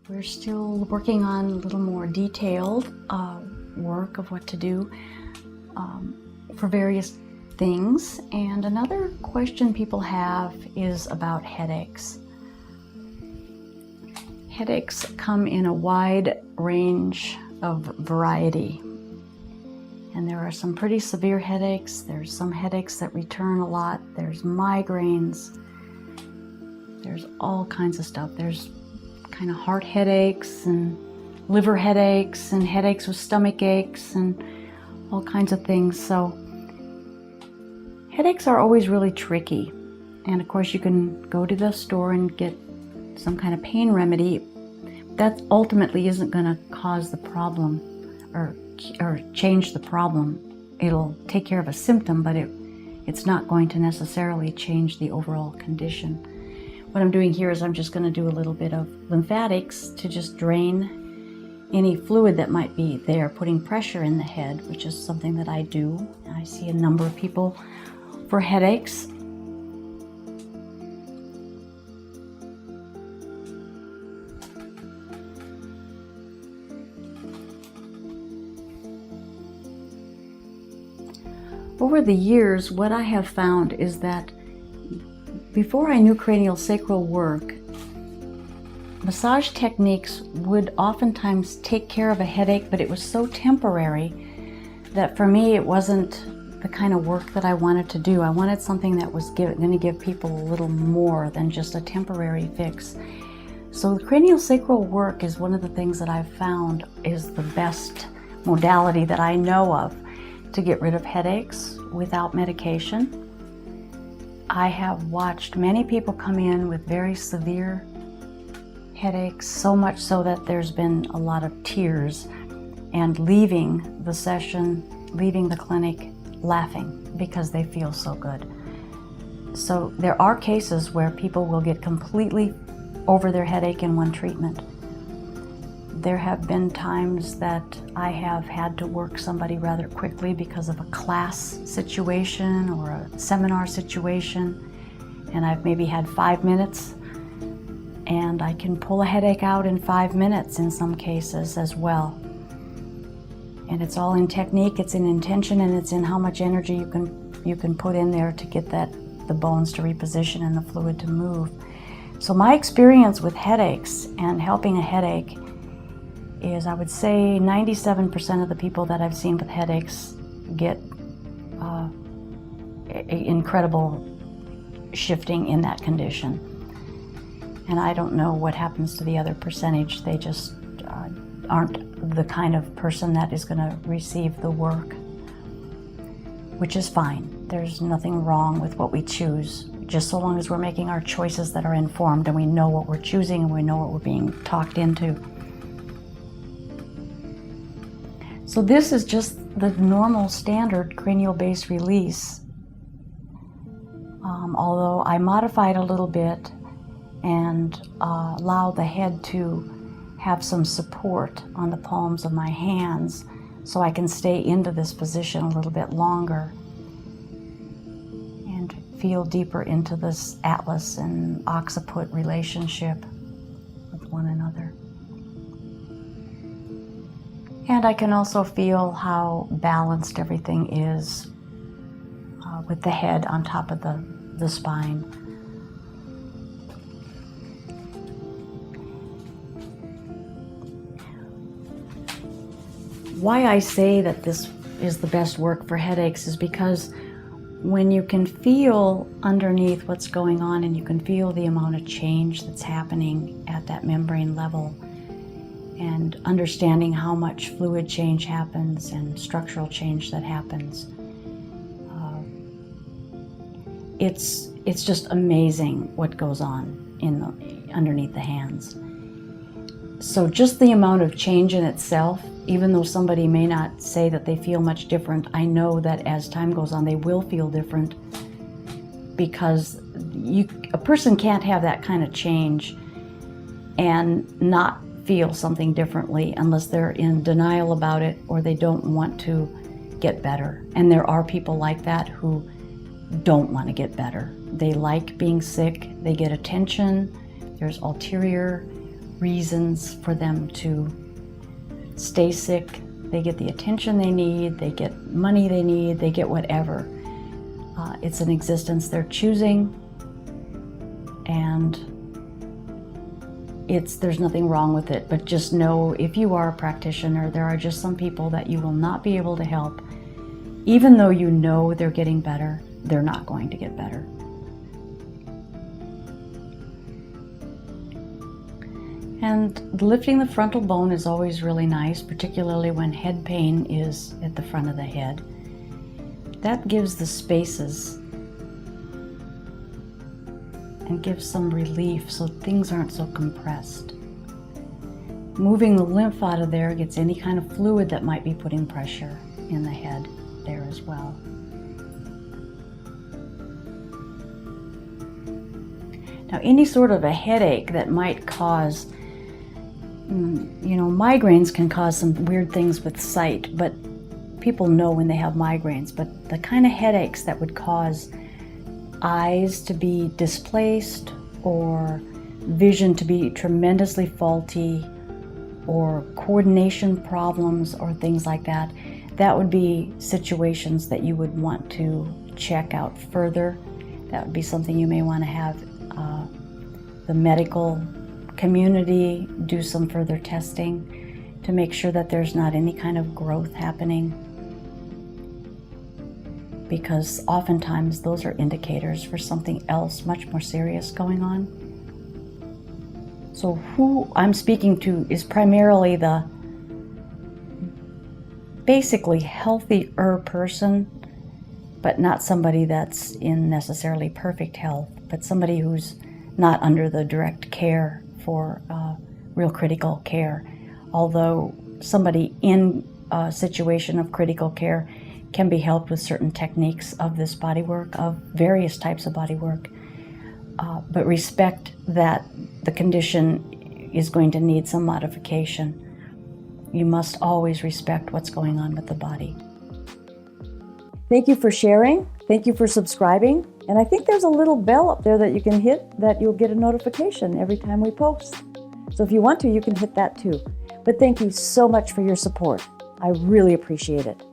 We're still working on a little more detailed work of what to do for various things. And another question people have is about headaches. Headaches come in a wide range of variety. And there are some pretty severe headaches. There's some headaches that return a lot. There's migraines. There's all kinds of stuff. There's kind of heart headaches and liver headaches and headaches with stomach aches and all kinds of things. So headaches are always really tricky. And of course you can go to the store and get some kind of pain remedy. That ultimately isn't going to cause the problem or change the problem. It'll take care of a symptom, but it's not going to necessarily change the overall condition. What I'm doing here is I'm just going to do a little bit of lymphatics to just drain any fluid that might be there, putting pressure in the head, which is something that I do. I see a number of people for headaches. Over the years, what I have found is that before I knew cranial sacral work, massage techniques would oftentimes take care of a headache, but it was so temporary that for me it wasn't the kind of work that I wanted to do. I wanted something that was going to give people a little more than just a temporary fix. So the cranial sacral work is one of the things that I've found is the best modality that I know of to get rid of headaches without medication. I have watched many people come in with very severe headaches, so much so that there's been a lot of tears and leaving the session, leaving the clinic laughing because they feel so good. So there are cases where people will get completely over their headache in one treatment. There have been times that I have had to work somebody rather quickly because of a class situation or a seminar situation, and I've maybe had 5 minutes, and I can pull a headache out in 5 minutes in some cases as well. And it's all in technique, it's in intention, and it's in how much energy you can put in there to get the bones to reposition and the fluid to move. So my experience with headaches and helping a headache is, I would say 97% of the people that I've seen with headaches get incredible shifting in that condition. And I don't know what happens to the other percentage. They just aren't the kind of person that is going to receive the work, which is fine. There's nothing wrong with what we choose, just so long as we're making our choices that are informed and we know what we're choosing and we know what we're being talked into. So this is just the normal standard cranial base release, although I modified a little bit and allow the head to have some support on the palms of my hands so I can stay into this position a little bit longer and feel deeper into this atlas and occiput relationship with one another. And I can also feel how balanced everything is with the head on top of the spine. Why I say that this is the best work for headaches is because when you can feel underneath what's going on and you can feel the amount of change that's happening at that membrane level, and understanding how much fluid change happens and structural change that happens. It's just amazing what goes on underneath the hands. So just the amount of change in itself, even though somebody may not say that they feel much different, I know that as time goes on they will feel different, because a person can't have that kind of change and not feel something differently unless they're in denial about it or they don't want to get better. And there are people like that who don't want to get better. They like being sick, they get attention, there's ulterior reasons for them to stay sick. They get the attention they need, they get money they need, they get whatever. It's an existence they're choosing, and there's nothing wrong with it. But just know, if you are a practitioner, there are just some people that you will not be able to help. Even though you know they're getting better, they're not going to get better. And lifting the frontal bone is always really nice, particularly when head pain is at the front of the head. That gives the spaces and gives some relief so things aren't so compressed. Moving the lymph out of there gets any kind of fluid that might be putting pressure in the head there as well. Now, any sort of a headache that might cause, migraines can cause some weird things with sight, but people know when they have migraines. But the kind of headaches that would cause eyes to be displaced or vision to be tremendously faulty or coordination problems or things like that, that would be situations that you would want to check out further. That would be something you may want to have the medical community do some further testing to make sure that there's not any kind of growth happening, because oftentimes those are indicators for something else much more serious going on. So who I'm speaking to is primarily the basically healthier person, but not somebody that's in necessarily perfect health, but somebody who's not under the direct care for real critical care. Although somebody in a situation of critical care can be helped with certain techniques of this bodywork, of various types of bodywork, but respect that the condition is going to need some modification. You must always respect what's going on with the body. Thank you for sharing. Thank you for subscribing. And I think there's a little bell up there that you can hit that you'll get a notification every time we post. So if you want to, you can hit that too. But thank you so much for your support. I really appreciate it.